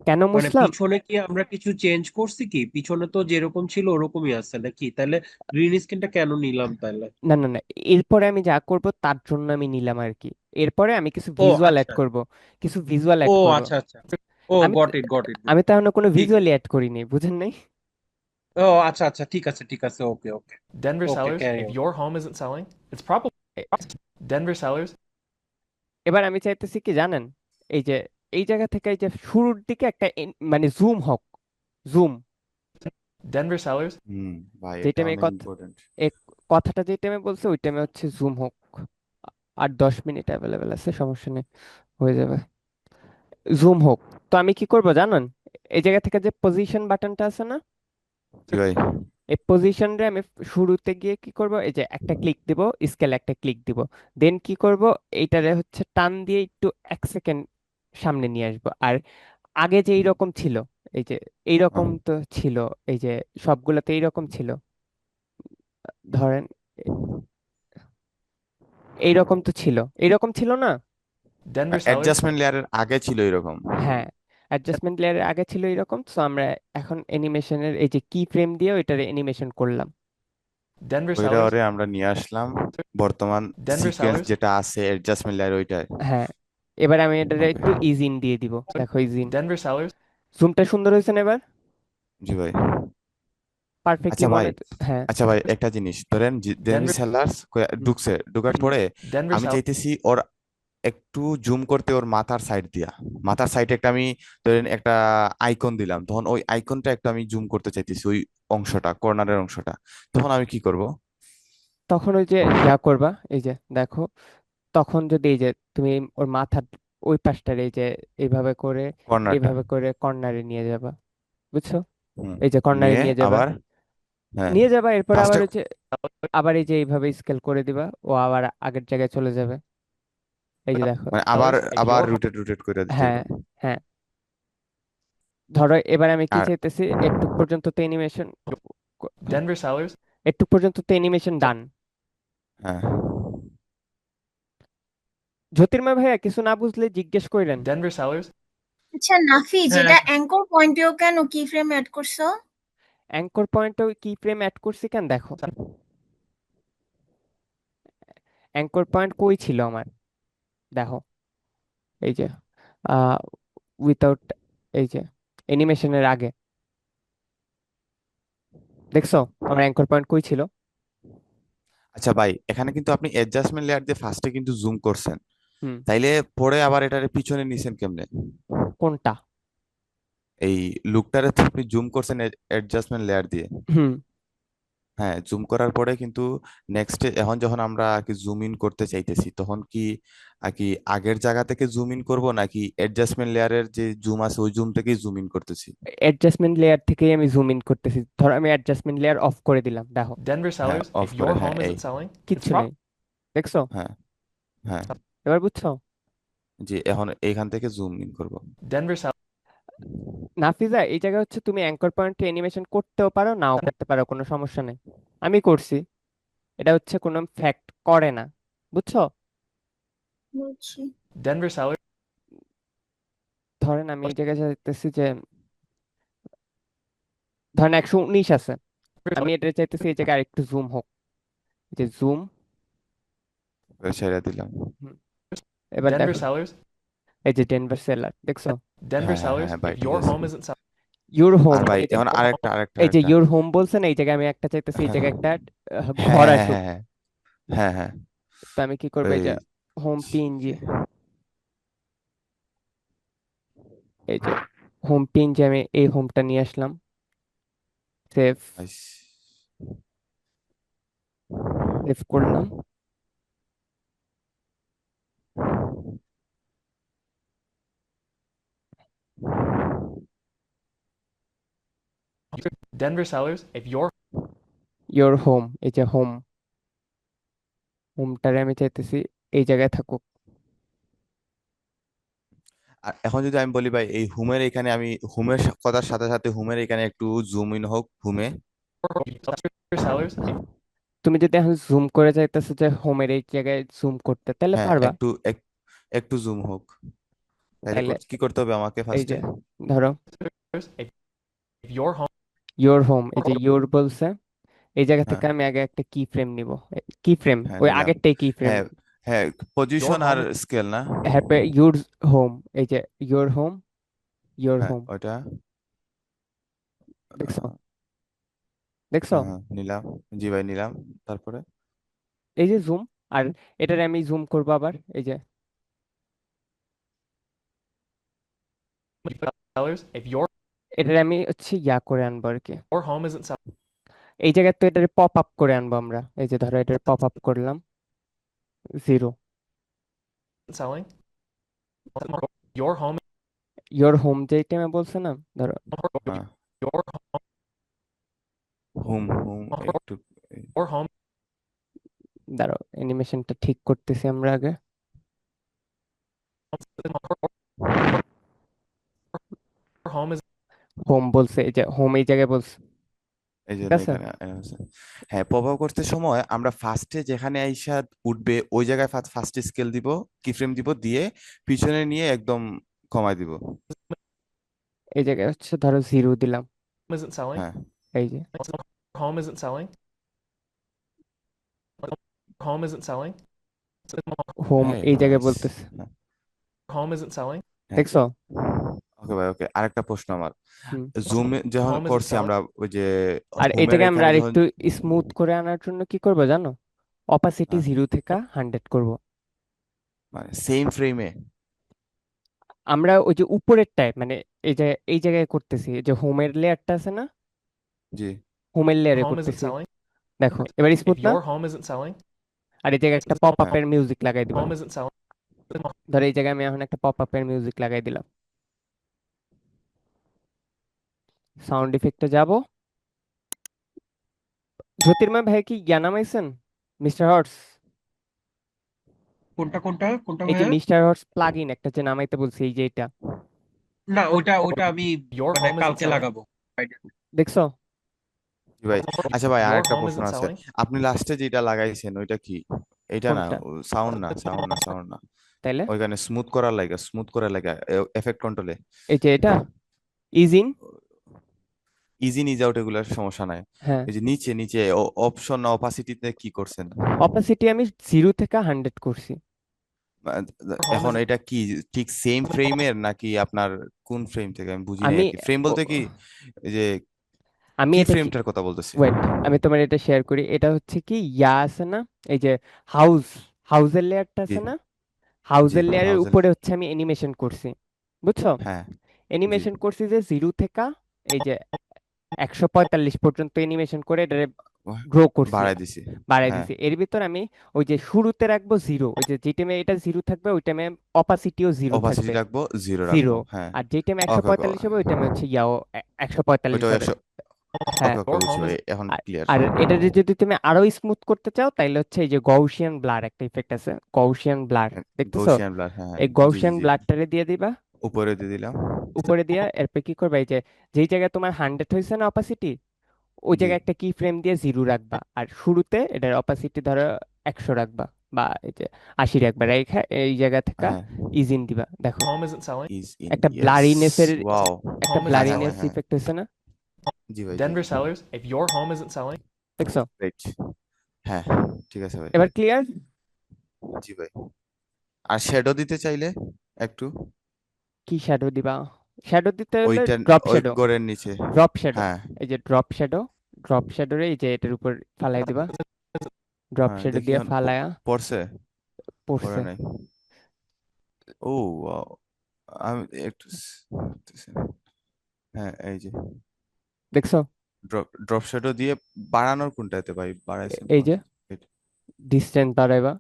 কেন মানে মুসলাম? পিছনে কি আমরা কিছু চেঞ্জ করছি? কি পিছনে তো যেরকম ছিল ওরকমই আছে নাকি? তাহলে গ্রিন স্ক্রিনটা কেন নিলাম তাহলে? না না না, এরপরে আমি যা করব তার জন্য আমি নিলাম আর কি। এরপরে আমি কিছু ও ভিজুয়াল অ্যাড আচ্ছা, করব, কিছু ভিজুয়াল ও অ্যাড করব। আচ্ছা আচ্ছা, ও আমি গট ইট গট ইট। আমি তো এখনো কোনো ঠিক ভিজুয়ালি আছে, অ্যাড করিনি, বুঝেন নাই? ও আচ্ছা আচ্ছা, ঠিক আছে ঠিক আছে, ওকে ওকে Denver okay, sellers, carry if on. your home isn't selling, it's probably A- Denver sellers, এবার আমি চাইতেছি কি জানেন, এই যে এই জায়গা থেকে এই যে শুরুর দিকে একটা মানে জুম হোক, জুম। Denver sellers, ভাই যে এটা টাইমে অনেক ইম্পর্টেন্ট। এই কথাটা যে টাইমে বলছে ওই টাইমে হচ্ছে জুম হোক। আর 10 মিনিট অ্যাভেলেবেল আছে, সমস্যা নেই, হয়ে যাবে। জুম হোক। তো আমি কি করব জানেন, এই জায়গা থেকে যে পজিশন বাটনটা আছে না, জি ভাই। এই পজিশনটা আমি শুরুতে গিয়ে কি করব, এই যে একটা ক্লিক দিব, স্কেল একটা ক্লিক দিব, দেন কি করব, এইটারে হচ্ছে টান দিয়ে একটু 1 সেকেন্ড সামনে নিয়ে আসবো। আর আগে যে এইরকম ছিল, এই যে এইরকম তো ছিল, এই যে সবগুলোতে এইরকম ছিল, ধরেন এইরকম তো ছিল, এইরকম ছিল না? Denver sellers, অ্যাডজাস্টমেন্ট লেয়ারের আগে ছিল এরকম। হ্যাঁ, অ্যাডজাস্টমেন্ট লেয়ারের আগে ছিল এরকম। তো আমরা এখন অ্যানিমেশনের এই যে কি ফ্রেম দিয়ে ওইটার অ্যানিমেশন করলাম। Denver ওইটা sellers, ওরে আমরা নিয়ে আসলাম বর্তমান Denver সিকোয়েন্স sellers, যেটা আছে অ্যাডজাস্টমেন্ট লেয়ার ওইটায়। হ্যাঁ, এবার আমি এটা একটু ইজিন দিয়ে দিব, দেখো ইজিন। Denver sellers, জুমটা সুন্দর হয়েছে না এবার? জি ভাই। পারফেক্টলি আচ্ছা ভাই, মনে, হ্যাঁ। আচ্ছা ভাই একটা জিনিস ধরেন, ডেমি Denver, সেলার্স হুম, ঢুকছে, ঢোকার হুম, পরে Denver আমি sellers, চাইতেছি ওর একটু জুম করতে, ওর মাথার সাইড দিয়া, মাথার সাইডে একটা আমি ধরেন একটা আইকন দিলাম, তখন ওই আইকনটা একটু আমি জুম করতে চাইতেছি, ওই অংশটা, কর্নারের অংশটা, তখন আমি কি করব? তখন ওই যে ইয়া করবা, এই যে দেখো, তখন যদি এই যে তুমি ওর মাথার ওই পাশটার এই যে এইভাবে করে, কর্নারটা। এইভাবে করে কর্নারে নিয়ে যাবা, বুঝছো? হুম। এই যে কর্নারে নিয়ে নিয়ে যাবা, আবার, হ্যাঁ, নিয়ে যাবা, এরপর আবার ফার্স্টে, হচ্ছে আবার এই যে এইভাবে স্কেল করে দিবা, ও আবার আগের জায়গায় চলে যাবে। এই যে দেখো। মানে আবার if আবার your home, রোটেট রোটেট করে দিতে হ্যাঁ, হবে। হ্যাঁ। ধরো এবার আমি কি আর চাইতেছি, একটু পর্যন্ত তো অ্যানিমেশন, Denver sellers, একটু পর্যন্ত তো অ্যানিমেশন ডান। হ্যাঁ, জ্যোতির্ময় ভাইয়া কিছু না বুঝলে জিজ্ঞেস করেন। Denver sellers, আচ্ছা নাফিজ, হ্যাঁ, এটা অ্যাঙ্কর পয়েন্টেও কেন কি ফ্রেম অ্যাড করছো? অ্যাঙ্কর পয়েন্টও কি ফ্রেম অ্যাড করছি কেন দেখো, অ্যাঙ্কর পয়েন্ট কই ছিল আমার, দেখো এই যে উইথাউট, এই যে অ্যানিমেশনের আগে, দেখছো আমার অ্যাঙ্কর পয়েন্ট কই ছিল? আচ্ছা ভাই, এখানে কিন্তু আপনি অ্যাডজাস্টমেন্ট লেয়ার দিয়ে ফার্স্টে কিন্তু জুম করছেন, হুম। তাইলে পরে আবার এটার পিছনে নিছেন কেমনে? কোনটা? এই লুকটারে তো আপনি জুম করছেন অ্যাডজাস্টমেন্ট লেয়ার দিয়ে। হুম। হ্যাঁ, জুম করার পরে কিন্তু নেক্সট এখন যখন আমরা কি জুম ইন করতে চাইতেছি, তখন কি কি আগের জায়গা থেকে জুম ইন করব, নাকি অ্যাডজাস্টমেন্ট লেয়ারের যে জুম আছে ওই জুম থেকেই জুম ইন করতেছি? অ্যাডজাস্টমেন্ট লেয়ার থেকেই আমি জুম ইন করতেছি। ধরো আমি অ্যাডজাস্টমেন্ট লেয়ার অফ করে দিলাম, দেখো Denver হ্যাঁ, sellers, অফ if করে, your হ্যাঁ home এই, isn't selling, it's কিচ্ছু নেই, দেখছো? হ্যাঁ, হ্যাঁ, এবার বুঝছো? জি এখন এইখান থেকে জুম ইন করব। Denver sellers, নাফিজা, এই জায়গায় হচ্ছে তুমি অ্যাঙ্কর পয়েন্টে অ্যানিমেশন করতেও পারো, নাও করতে পারো, কোনো সমস্যা নেই। আমি করছি, এটা হচ্ছে কোনো ফ্যাক্ট করে না, বুঝছো? বুঝছি। Denver sellers. ধরেন আমি এই জায়গায় চাইতেছি যে, ধরেন 119 আছে, আমি এটা চাইতেছি এই জায়গায় আরেকটু জুম হোক, যে জুম। ছেড়ে দিলাম। এবার Denver দেখো, sellers. এই যে ডেনভার সেলার, দেখছো? Denver হ্যাঁ হ্যাঁ sellers. হ্যাঁ ভাই, If ঠিক your আছে। home isn't selling, your home, আর ভাই এই যে, এখন আরেকটা আরেকটা এই যে আরেকটা ইউর হোম বলছেন, এই জায়গায় আমি একটা চাইতেছি, এই হ্যাঁ জায়গায় একটা হ্যাঁ ঘর হ্যাঁ আসুক। হ্যাঁ হ্যাঁ হ্যাঁ। তো আমি কি করবো, এই ওই যে হোম পিএনজি, এই যে হোম পিএনজি, আমি এই হোমটা নিয়ে আসলাম, সেভ, আইস। সেভ করলাম। Denver sellers. If your your home, এই যে হোম, হোমটারে আমি চাইতেছি এই জায়গায় থাকুক। আর এখন যদি আমি বলি ভাই, এই হুমের এখানে আমি হুমের কথার সাথে সাথে হুমের এখানে একটু জুম ইন হোক হুমে। sellers. If তুমি যদি এখন জুম করে চাইতেছো যে হোমের এই জায়গায় জুম করতে, তাহলে হ্যাঁ পারবা। একটু জুম হোক। তাহলে তাইলে কি করতে হবে আমাকে এই ফার্স্টে? যে ধরো if your home your home, এই যে ইউর বলছে, এই জায়গা হ্যাঁ থেকে আমি আগে একটা কি ফ্রেম নিব, কি ফ্রেম, হ্যাঁ ওই নিলাম। আগেরটাই কি ফ্রেম। হ্যাঁ হ্যাঁ, your পজিশন আর home is স্কেল না? হ্যাপে ইউর হোম, এই যে ইউর হোম, ইউর হ্যাঁ হোম, ওইটা। দেখছো? আহ, দেখছো? হ্যাঁ হ্যাঁ, নিলাম। জি ভাই নিলাম। তারপরে এই যে জুম, আর এটারে আমি জুম করবো আবার, এই যে sellers. If এটারে আমি হচ্ছে ইয়া করে আনবো আর কি, your home isn't এই জায়গায় তো এটারে পপ আপ করে আনবো আমরা, এই যে ধরো এটারে পপ আপ করলাম, zero. selling, your home your home যে টাইমে বলছে না, ধরো হ্যাঁ your হুম হুম একটু your home দাঁড়াও, অ্যানিমেশনটা ঠিক করতেছি আমরা আগে। your home is হোম বলছে, এই যে হোম এই জায়গায় বলছে, এই ঠিক জন্য আছে? এখানে আছে। হ্যাঁ, পপ আপ করতে সময় আমরা ফার্স্টে যেখানে আইসা উঠবে ওই জায়গায় ফার্স্টে স্কেল দিব, কি ফ্রেম দিব, দিয়ে পিছনে নিয়ে একদম কমাই দিব। এই জায়গায় হচ্ছে ধরো জিরো দিলাম, isn't selling. এই যে Your home isn't selling. Home isn't selling. Home হ্যাঁ এই জায়গায় নাইস। বলতেছে, Home isn't selling. হ্যাঁ দেখছো? ওকে ভাই, ওকে। আরেকটা প্রশ্ন আমার, হুম। জুম যখন Home isn't করছি selling. আমরা ওই যে আর হোমের এটাকে আমরা এখানে যখন আরেকটু স্মুথ করে আনার জন্য কি করবো জানো? অপাসিটি হ্যাঁ, 0 থেকে 100 করব। মানে সেম ফ্রেমে। আমরা ওই যে উপরের টাইপ, মানে এই জায়গায় করতেছি, এই যে হোমের লেয়ারটা আছে না, জি হোমের লেয়ারে Home isn't করতেছি, selling. দেখো এবার If স্মুথ না? your home isn't selling. আর এই জায়গায় একটা পপ হ্যাঁ আপের মিউজিক লাগাই দিবা, Home isn't selling. ধরো এই জায়গায় আমি এখন একটা পপ আপের মিউজিক লাগাই দিলাম, সাউন্ড ইফেক্টে যাব। জ্যোতির্ময় ভাই কি জ্ঞান নামাইছেন? মিস্টার হর্স, কোনটা কোনটা কোনটা এই যে ভাইয়া? মিস্টার হর্স প্লাগ ইন একটা যে নামাইতে বলছি, এই যে এটা, না, ওটা আমি Your মানে home isn't কালকে selling. লাগাবো। দেখছো? জি ভাই। আচ্ছা ভাই, Your আরেকটা home প্রশ্ন isn't আছে, selling. আপনি লাস্টে যেটা লাগাইছেন ওইটা কি? এটা না, কোনটা? সাউন্ড না। তাইলে ওইখানে স্মুথ করার লাগা এফেক্ট কন্ট্রোলে এই যে এটা ইজ ইন, ইজি নিজ আউট এগুলোর সমস্যা নাই। হ্যাঁ, এই যে নিচে নিচে অপশন অপাসিটিতে কি করছেন? অপাসিটি আমি 0 থেকে 100 করছি। Your home এখন isn't. এটা কি ঠিক সেম ফ্রেমের নাকি আপনার কোন ফ্রেম থেকে? আমি বুঝি নাই আমি আর কি, ফ্রেম ও- বলতে কি, এই যে আমি কি এটা কি, ফ্রেমটার কথা বলতেছি? ওয়েট, আমি তোমার এটা শেয়ার করি, এটা হচ্ছে কি ইয়া আছে না, এই যে হাউস, হাউসের লেয়ারটা জি আছে না, জি হাউসের লেয়ারের হাউজেল। উপরে হচ্ছে আমি অ্যানিমেশন করছি, বুঝছো? হ্যাঁ জি। অ্যানিমেশন করছি যে 0 থেকে এই যে 145 পর্যন্ত অ্যানিমেশন করে এটা গ্রো করছি, বাড়াই দিছি। বাড়াই হ্যাঁ, দিছি। এর ভিতর আমি ওই যে শুরুতে রাখবো জিরো, ওই যে যে টাইমে এটা জিরো থাকবে ওই টাইমে অপাসিটিও জিরো অপাসিটি থাকবে, রাখবো, জিরো জিরো। রাখবো। হ্যাঁ আর যে টাইমে ওকে ওকে 145 হবে ওই টাইমে হচ্ছে ইয়াও 145 ওইটাও হবে। 100। হ্যাঁ। ওকে ওকে Your বুঝছি home ভাই, is. এখন আর ক্লিয়ার। আর এটা যদি তুমি আরো স্মুথ করতে চাও তাইলে হচ্ছে এই যে গaussian ব্লার একটা ইফেক্ট আছে, গaussian ব্লার, দেখতেছো? গৌসিয়ান ব্লার, হ্যাঁ হ্যাঁ, এই জি জি গaussian জি। ব্লারটারে দিয়ে দিবা, উপরে দিয়ে দিলাম। উপরে দিয়া এরপর কি করবা, এই যে যেই জায়গায় তোমার 100 হয়েছে না অপাসিটি, ওই জি। জায়গায় একটা কি ফ্রেম দিয়ে 0 রাখবা, আর শুরুতে এটার অপাসিটি ধরো 100 রাখবা, বা এই যে 80 রাখবা, রেখা এই জায়গা থেকে হ্যাঁ, ইজিন দিবা। দেখো Home isn't selling. Is in, একটা ইয়েস, ব্লারিনেসের ওয়াও। একটা Home হ্যাঁ isn't হ্যাঁ ভাই, ব্লারিনেস selling. হ্যাঁ। ইফেক্ট হয়েছে না? জি ভাই, জি। Denver sellers, if your home isn't selling, দেখছো? রাইট। হ্যাঁ, ঠিক আছে ভাই। এবার ক্লিয়ার? জি ভাই। আর শ্যাডো দিতে চাইলে একটু কি শ্যাডো দিবা? শ্যাডো দিতে হলে ওইটা, ড্রপ ওই শ্যাডো। ঘরের নিচে। ড্রপ শ্যাডো, হ্যাঁ এই যে ড্রপ শ্যাডো, ড্রপ শ্যাডোরে এই যে এটার উপর ফালাই দিবা, ড্রপ হ্যাঁ, শ্যাডো দেখি দিয়ে এখন ফালায়া। পড়ছে, পড়ে পড়ছে? নাই। ও ওয়াও, আমি একটু হ্যাঁ, এই যে দেখছো? ড্রপ ড্রপ শ্যাডো দিয়ে বাড়ানোর কোনটাতে ভাই, বাড়াইছেন এই যে কোনটা? ডিস্টেন্স বাড়াইবা,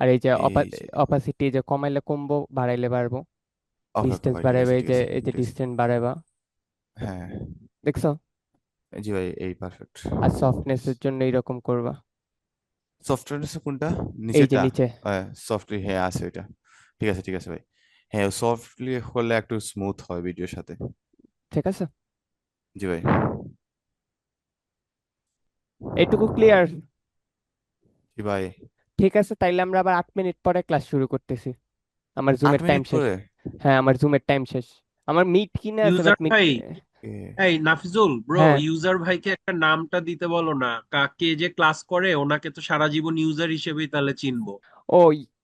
আর এই যে এই যে, অপাসিটি যে কমাইলে কমবো, বাড়াইলে বাড়বো। ওকে ওকে ডিস্টেন্স ভাই, ঠিক বাড়াইবা, আছে এই ঠিক যে আছে এই যে ঠিক আছে। ডিস্টেন্স বাড়াইবা। হ্যাঁ, দেখছো? জি ভাই, এই পারফেক্ট। আর সফটনেস এর জন্য এইরকম করবা, সফটওয়্যার কোনটা, এই যে নিচেরটা? নিচে। সফটলি, হ্যাঁ আছে ওইটা। ঠিক আছে ঠিক আছে ভাই। হ্যাঁ, সফটলি করলে একটু স্মুথ হয় ভিডিওর সাথে। ঠিক আছে, জি ভাই। এইটুকু ক্লিয়ার? জি ভাই। ঠিক আছে, তাইলে আমরা আবার 8 মিনিট পরে ক্লাস শুরু করতেছি। আমার আট জুমের টাইম মিনিট শেষ। পরে? হ্যাঁ, আমার জুমের টাইম শেষ। আমার মিট কিনে আছে, ইউজার বাট মিট। ভাই, এ, এই নাফিজুল ব্রো, হ্যাঁ। ইউজার ভাইকে একটা নামটা দিতে বলো না, কাকে যে ক্লাস করে ওনাকে তো সারা জীবন ইউজার হিসেবেই তাহলে চিনবো। ও,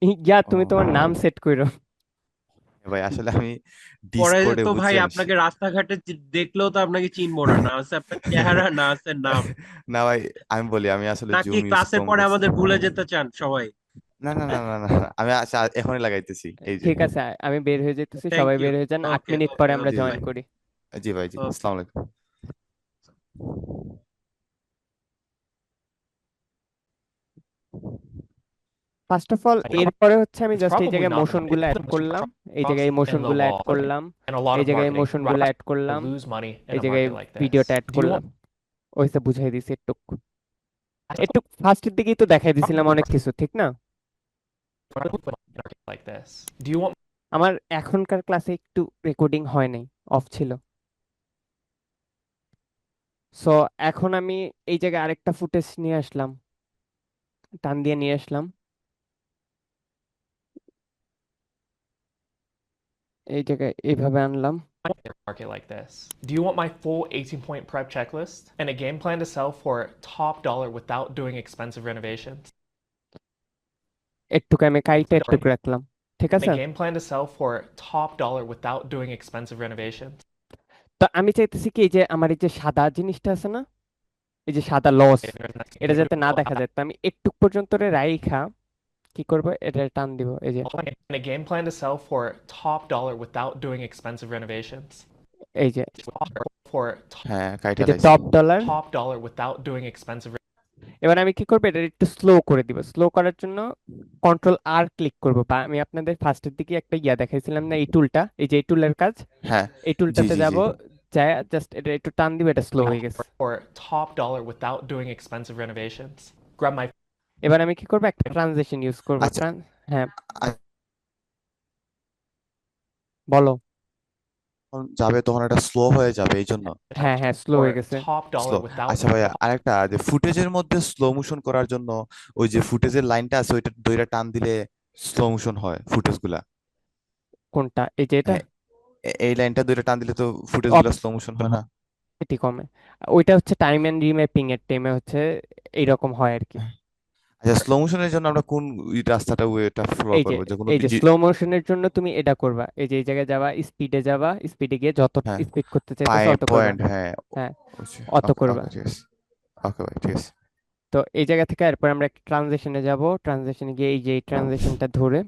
ইয়া তুমি তোমার নাম ও সেট করো। ভাই, আসলে আমি পরে ডিসকর্ডে তো ভাই বুঝছেন। আপনাকে রাস্তাঘাটে দেখলেও তো আপনাকে চিনবো না, না আছে আপনার চেহারা, না আছে নাম। না ভাই, আমি বলি আমি আসলে নাকি জুম ইউজ ক্লাসের কম পরে করছি। আমাদের ভুলে যেতে চান সবাই? না না না না না না, আমি আচ্ছা এখনই লাগাইতেছি, এই যে। ঠিক আছে, আমি বের হয়ে যেতেছি, থ্যাংক সবাই ইউ। বের হয়ে যান, আট ওকে মিনিট ওকে পরে আমরা জি ওকে জি জয়েন ভাই। করি। জি ভাই, জি, ওকে। আসসালামু আলাইকুম। ফার্স্ট অফ অল, I- এরপরে হচ্ছে আমি it's জাস্ট এই probably জায়গায় not the মোশন গুলো biggest অ্যাড করলাম, এই drops জায়গায় এই মোশন in the গুলো অ্যাড law করলাম, and a lot এই of জায়গায় marketing. মোশন গুলো Rather অ্যাড করলাম, lose money in এই a জায়গায় market like ভিডিওটা this. অ্যাড Do you করলাম। want ওইসব বুঝাই দিছি একটু, একটু ফার্স্টের দিকেই তো দেখাই দিছিলাম অনেক কিছু, ঠিক না? market like this? Do you want আমার এখনকার ক্লাসে একটু রেকর্ডিং হয় নাই, অফ ছিল। সো এখন আমি এই জায়গায় আরেকটা ফুটেজ নিয়ে আসলাম, টান দিয়ে নিয়ে আসলাম, এই জায়গায় এইভাবে আনলাম। a market like this? Do you want my full 18-point prep checklist and a game plan to sell for top dollar without doing expensive renovations? একটুকু আমি কাইটা একটুকু রাখলাম, ঠিক And আছে? a game plan to sell for top dollar without doing expensive renovations? তো আমি চাইতেছি কি, এই যে আমার এই যে সাদা জিনিসটা আছে না, এই যে সাদা লস, এটা যাতে না দেখা যায়, তো আমি একটু পর্যন্ত রাইখা কি করব, এটা টান দিব, এই যে And a game plan to sell for top dollar without doing expensive renovations? এই যে For হ্যাঁ, কাইটা এই যে লাইছি। Top dollar. top dollar without doing expensive এবার আমি কি করবো, এটা একটু স্লো করে দিব। স্লো করার জন্য কন্ট্রোল আর ক্লিক করব, বা আমি আপনাদের ফার্স্টের দিকে একটা ইয়া দেখাইছিলাম না, এই টুলটা, এই যে এই টুলের কাজ, হ্যাঁ, এই জি টুলটাতে জি যাব, জি। যায় জাস্ট এটা একটু টান দিব, এটা স্লো হয়ে গেছে। for top dollar without doing expensive renovations? Grab my এবার আমি কি করবো, একটা ট্রানজিশন ইউজ করবো। আচ্ছা, হ্যাঁ, আ- বলো। যখন যাবে তখন এটা স্লো হয়ে যাবে, এই জন্য হ্যাঁ হ্যাঁ, স্লো হয়ে for গেছে। top slow. dollar without আচ্ছা ভাইয়া, আরেকটা যে ফুটেজের মধ্যে স্লো মোশন করার জন্য ওই যে ফুটেজের লাইনটা আছে, ওইটা দইরা টান দিলে স্লো মোশন হয় ফুটেজ গুলা। কোনটা, এই যে এটা? হ্যাঁ, এই লাইনটা দইরা টান দিলে তো ফুটেজ গুলা স্লো মোশন হয় না? অপটি কমে, ওইটা হচ্ছে টাইম এন্ড রিম্যাপিং এর টাইমে হচ্ছে এইরকম হয় আর কি। আচ্ছা, স্লো মোশনের জন্য আমরা কোন রাস্তাটা ওইটা ফলো এই যে করবো, যে কোনো এই যে স্লো মোশনের জন্য তুমি এটা করবা, এই যে এই জায়গায় যাবা, স্পিডে যাবা, স্পিডে গিয়ে যত হ্যাঁ, স্পিড করতে চাইতেছো অত করবা। পয়েন্ট, হ্যাঁ। হ্যাঁ, অত ওকে করবা। ওকে, ঠিক আছে। ওকে ভাই, ঠিক আছে। তো এই জায়গা থেকে এরপর আমরা একটা ট্রানজিশনে যাব, ট্রানজিশনে গিয়ে এই যে এই ট্রানজিশনটা ধরে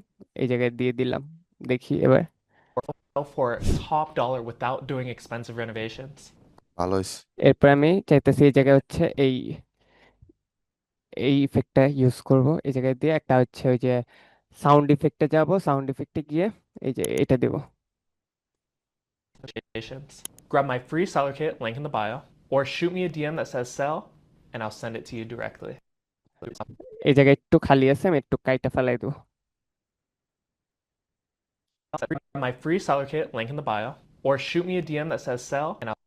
এই জায়গায় দিয়ে দিলাম, দেখি এবার। sell for top dollar without doing expensive renovations? ভালো হয়েছে। এরপর আমি চাইতেছি এই জায়গায় হচ্ছে এই এই ইফেক্টটা ইউজ করব, এই জায়গায় দিয়ে একটা হচ্ছে ওই যে সাউন্ড ইফেক্টে যাব, সাউন্ড ইফেক্টে গিয়ে এই যে এটা দেব। Renovations. Grab my free seller kit, link in the bio, or shoot me a DM that says sell, and I'll send it to you directly. এই জায়গায় একটু খালি আছে, আমি একটু কাইটা ফেলাই দেবো। Grab my free seller kit, link in the bio, or shoot me a DM that says sell, and I'll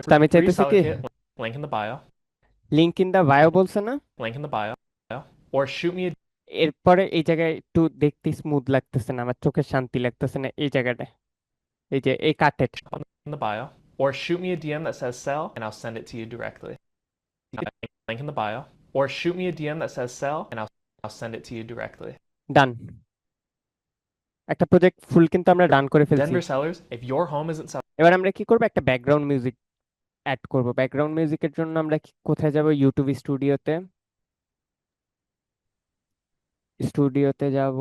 তো আমি free চাইতেছি seller কি kit, link in the bio, link in the bio বলছে না, link in the bio, or shoot me a এরপরে এই জায়গায় একটু দেখতে স্মুথ লাগতেছে না, আমার চোখে শান্তি লাগতেছে না এই জায়গাটায়, এই যে এই কাটেড। in the bio, or shoot me a DM that says sell, and I'll send it to you directly. Link in the bio, or shoot me a DM that says sell, and I'll send it to you directly. ডান, একটা project ফুল কিন্তু আমরা ডান করে ফেলছি। Denver sellers, if your home isn't selling, এবার আমরা কি করবো, একটা ব্যাকগ্রাউন্ড মিউজিক অ্যাড করব। ব্যাকগ্রাউন্ড মিউজিকের জন্য আমরা কোথায় যাব, ইউটিউব স্টুডিওতে, স্টুডিওতে যাব,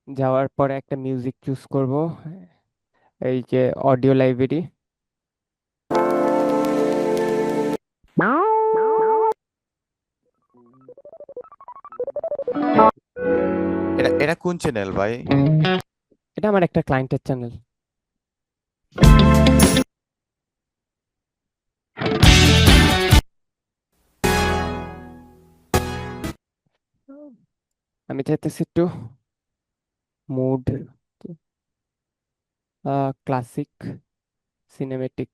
যাওয়ার পরে একটা মিউজিক চুজ করব, এই যে অডিও লাইব্রেরি। এটা এটা কোন চ্যানেল ভাই? এটা আমার একটা ক্লায়েন্টের চ্যানেল। আমি চাইতেছি একটু মুড ক্লাসিক সিনেমেটিক।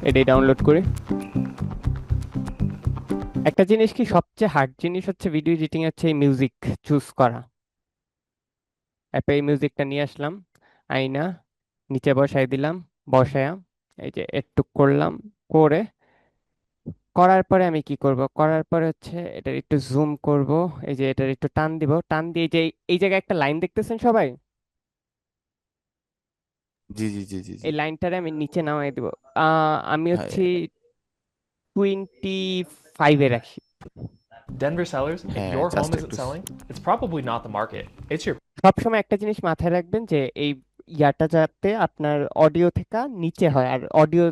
এটাই ডাউনলোড করে একটা জিনিস কি, সবচেয়ে হার্ড জিনিস হচ্ছে ভিডিও এডিটিং হচ্ছে এই মিউজিক চুজ করা। অ্যাপে এই মিউজিকটা নিয়ে আসলাম, আইনা নিচে বসাই দিলাম, বসায়া এই যে একটু করলাম, করে করার পরে আমি কি করব, করার পরে হচ্ছে এটার একটু জুম করব, এই যে এটার একটু টান দিব, টান দিয়ে যে এই জায়গায় একটা লাইন দেখতেছেন সবাই, জি জি জি জি জি। এই লাইনটারে আমি নিচে নামাই দিব। আমি হ্যাঁ, হচ্ছে 25-এ রাখি। Denver sellers, if হ্যাঁ, your জাস্ট home isn't একটু selling, it's probably not the market. It's your সবসময় একটা জিনিস মাথায় রাখবেন যে এই ইয়াটা যাতে আপনার অডিও থেকে নিচে হয়, আর অডিও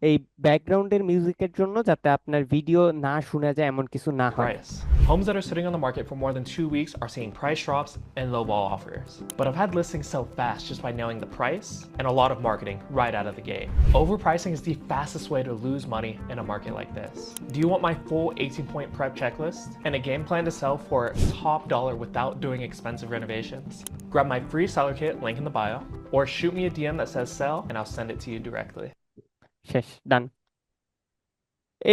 এই ব্যাকগ্রাউন্ডের মিউজিকের জন্য যাতে আপনার ভিডিও না শোনা যায় এমন কিছু না হয়। price. Homes that are sitting on the market for more than 2 weeks are seeing price drops and lowball offers. But I've had listings sell fast just by knowing the price and a lot of marketing right out of the gate. Overpricing is the fastest way to lose money in a market like this. Do you want my full 18-point prep checklist and a game plan to sell for top dollar without doing expensive renovations? Grab my free seller kit, link in the bio, or shoot me a DM that says sell and I'll send it to you directly. শেষ, ডান।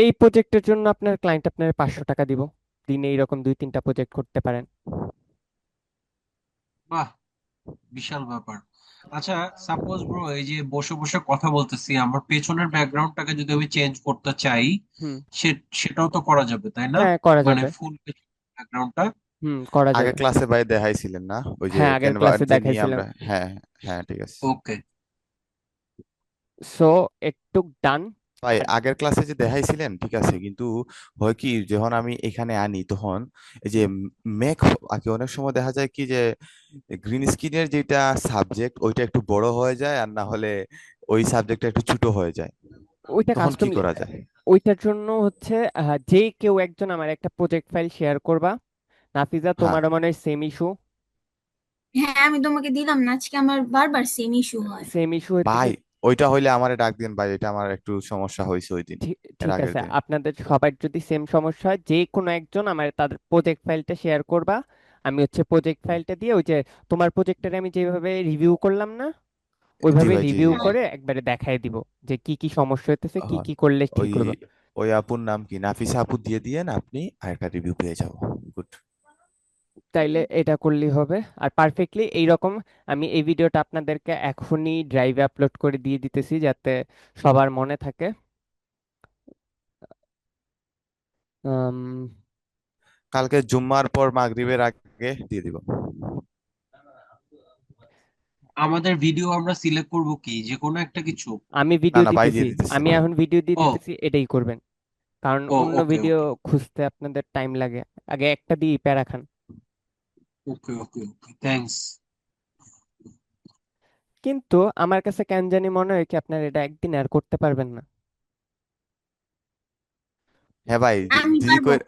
এই প্রজেক্টের জন্য আপনার client আপনার 500 টাকা দিব, দিনে এইরকম 2-3টা প্রজেক্ট করতে পারেন। বাহ, বিশাল ব্যাপার। আচ্ছা, সাপোজ ব্রো এই যে বসে বসে কথা বলতেছি, আমার পেছনের ব্যাকগ্রাউন্ডটাকে যদি আমি চেঞ্জ করতে চাই, হুম, সেটাও তো করা যাবে তাই না? হ্যাঁ করা মানে যাবে। ফুল ব্যাকগ্রাউন্ডটা। করা আগের যাবে। ক্লাসে ভাই দেখাইছিলেন না ওই যে হ্যাঁ আগের ক্যানভার ক্লাসে যে নিয়ে দেখাইছিলাম। আমরা? হ্যাঁ হ্যাঁ, ঠিক আছে ওকে, সো একটু ডান। ভাই। আর আগের ক্লাসে যে দেখাইছিলেন ঠিক আছে, কিন্তু হয় কি যখন আমি এখানে আনি তখন এই যে মেক আগে অনেক সময় দেখা যায় কি যে গ্রিন স্ক্রিনের যেটা সাবজেক্ট ওইটা একটু বড় হয়ে যায়, আর না হলে ওই সাবজেক্টটা একটু ছোট হয়ে যায়, ওইটা তখন কি কাস্টম, করা যায়? ওইটার জন্য হচ্ছে যে কেউ একজন আমার একটা প্রজেক্ট ফাইল শেয়ার করবা। নাফিজা হ্যাঁ তোমারও মনে হয় সেম ইস্যু, হ্যাঁ, আমি তোমাকে দিলাম না, আজকে আমার বারবার সেম ইস্যু হয়। সেম ইস্যু হইতেছে। ভাই, ওইটা হইলে আমারে ডাক দিন ভাই, এটা আমার একটু সমস্যা হয়েছে ওই দিন, এর ঠিক আগের আছে, দিন। আপনাদের সবার যদি সেম সমস্যা হয়, যে কোনো একজন আমার তাদের প্রজেক্ট ফাইলটা শেয়ার করবা। আমি হচ্ছে প্রজেক্ট ফাইলটা দিয়ে ওই যে তোমার প্রজেক্টের আমি যেভাবে রিভিউ করলাম না, জি ওইভাবে ভাই, জি রিভিউ জি জি। হ্যাঁ, করে একবারে দেখাই দিব যে কি কি সমস্যা হইতেছে, কি হ্যাঁ, কি করলে ঠিক ওই হইব। ওই আপুর নাম কি, নাফিসা আপু দিয়ে দিয়েন, আপনি আর একটা রিভিউ পেয়ে যাবো। গুড। তাইলে এটা করলেই হবে। আর পারফেক্টলি এইরকম আমি এই ভিডিওটা আপনাদেরকে এখনই ড্রাইভে আপলোড করে দিয়ে দিতেছি যাতে সবার মনে থাকে। আম, কালকে জুম্মার পর মাগরিবের আগে দিয়ে দিব। আমাদের ভিডিও আমরা সিলেক্ট করব কি, যে কোনো একটা কিছু? আমি না ভিডিও না ভাই, দিতেছি, দিয়ে দিতেছে। আমি এখন ভিডিও দিয়ে ও, দিতেছি, এটাই করবেন। কারণ ও, অন্য ওকে ভিডিও ওকে খুঁজতে আপনাদের টাইম লাগে, আগে একটা দিয়ে প্যারা খান। ওকে ওকে ওকে, থ্যাঙ্কস। কিন্তু আমার কাছে কেন জানি মনে হয় কি আপনার এটা একদিন আর করতে পারবেন না। হ্যাঁ ভাই, আমি যদি পারবো। কই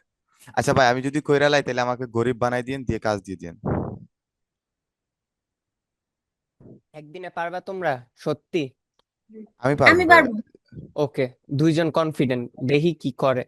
আচ্ছা ভাই, আমি যদি কইরা লাই তাহলে আমাকে গরিব বানাই দিন, দিয়ে কাজ দিয়ে দিন। একদিনে পারবা তোমরা? সত্যি? আমি পারবো আমি ভাই। পারবো। ওকে, দুইজন কনফিডেন্ট, দেখি কি করে।